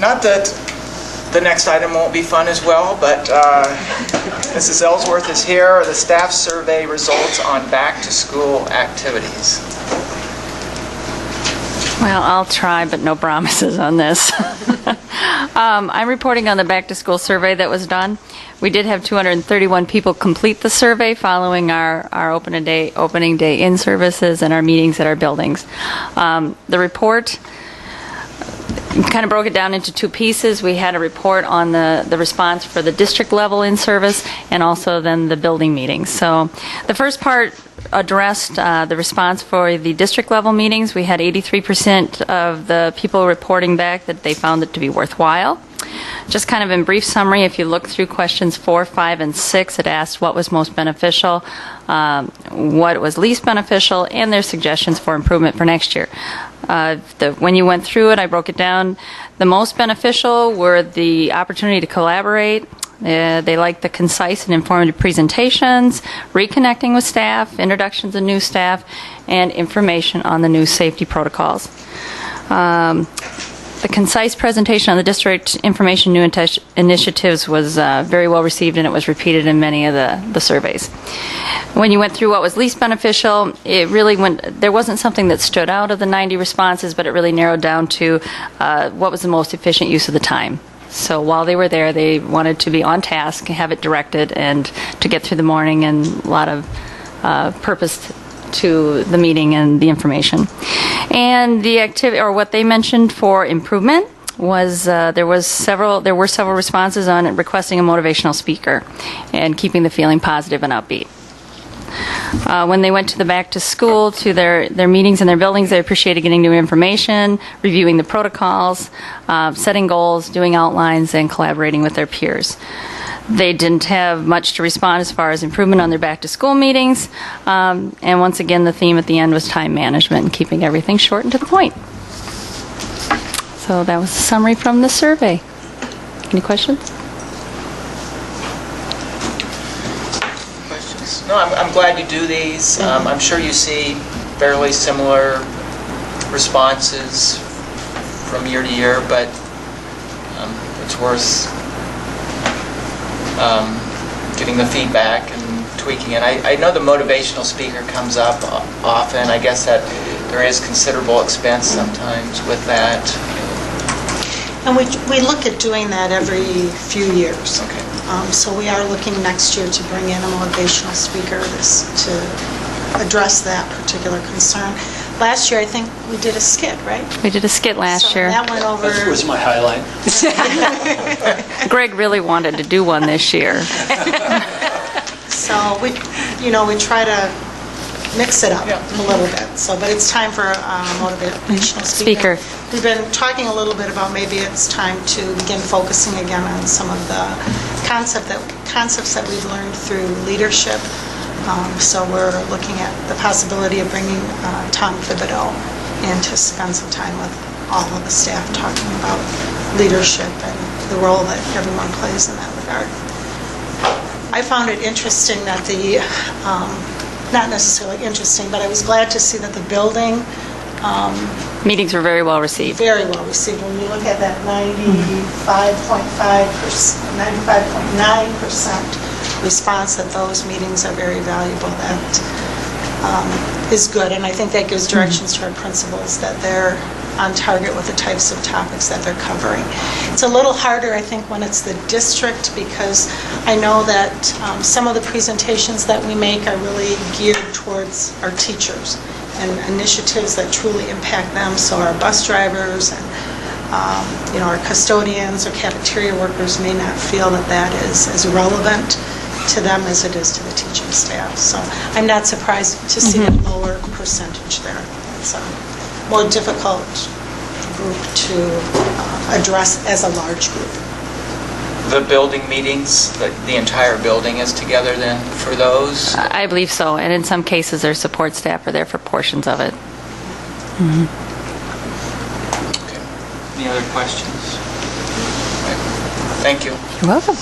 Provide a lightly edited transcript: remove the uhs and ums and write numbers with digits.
Not that the next item won't be fun as well, but Mrs. Ellsworth is here. The staff survey results on back-to-school activities. Well, I'll try, but no promises on this. I'm reporting on the back-to-school survey that was done. We did have 231 people complete the survey following our opening day in-services and our meetings at our buildings. The report kind of broke it down into two pieces. We had a report on the response for the district level in-service and also then the building meetings. So the first part addressed the response for the district level meetings. We had 83% of the people reporting back that they found it to be worthwhile. Just kind of in brief summary, if you look through questions 4, 5, and 6, it asked what was most beneficial, what was least beneficial, and their suggestions for improvement for next year. When you went through it, I broke it down. The most beneficial were the opportunity to collaborate. They liked the concise and informative presentations, reconnecting with staff, introductions of new staff, and information on the new safety protocols. The concise presentation on the district information new initiatives was very well received, and it was repeated in many of the surveys. When you went through what was least beneficial, it really there wasn't something that stood out of the 90 responses, but it really narrowed down to what was the most efficient use of the time. So while they were there, they wanted to be on task, have it directed, and to get through the morning, and a lot of purpose to the meeting and the information. And the activity, or what they mentioned for improvement, was there were several responses on requesting a motivational speaker and keeping the feeling positive and upbeat. When they went to the back to school, to their meetings in their buildings, they appreciated getting new information, reviewing the protocols, setting goals, doing outlines, and collaborating with their peers. They didn't have much to respond as far as improvement on their back to school meetings. And once again, the theme at the end was time management and keeping everything short and to the point. So that was a summary from the survey. Any questions? No, I'm glad you do these. I'm sure you see fairly similar responses from year to year, but it's worth getting the feedback and tweaking it. I know the motivational speaker comes up often. I guess that there is considerable expense sometimes with that. And we look at doing that every few years. Okay. So we are looking next year to bring in a motivational speaker to address that particular concern. Last year, I think we did a skit, right? We did a skit last year. That went over. That was my highlight. Greg really wanted to do one this year. So we try to mix it up a little bit. So, but it's time for a motivational speaker. We've been talking a little bit about maybe it's time to begin focusing again on some of the concepts that we've learned through leadership. So we're looking at the possibility of bringing Tom Thibodeau in to spend some time with all of the staff talking about leadership and the role that everyone plays in that regard. I found it interesting that not necessarily interesting, but I was glad to see that the building meetings were very well received. Very well received. When you look at that 95.9% response, that those meetings are very valuable, that is good. And I think that gives directions to our principals that they're on target with the types of topics that they're covering. It's a little harder, I think, when it's the district, because I know that some of the presentations that we make are really geared towards our teachers and initiatives that truly impact them. So our bus drivers and our custodians or cafeteria workers may not feel that is as relevant to them as it is to the teaching staff. So I'm not surprised to see a lower percentage there. It's a more difficult group to address as a large group. The building meetings, the entire building is together then for those? I believe so, and in some cases their support staff are there for portions of it. Okay. Any other questions? Thank you. You're welcome.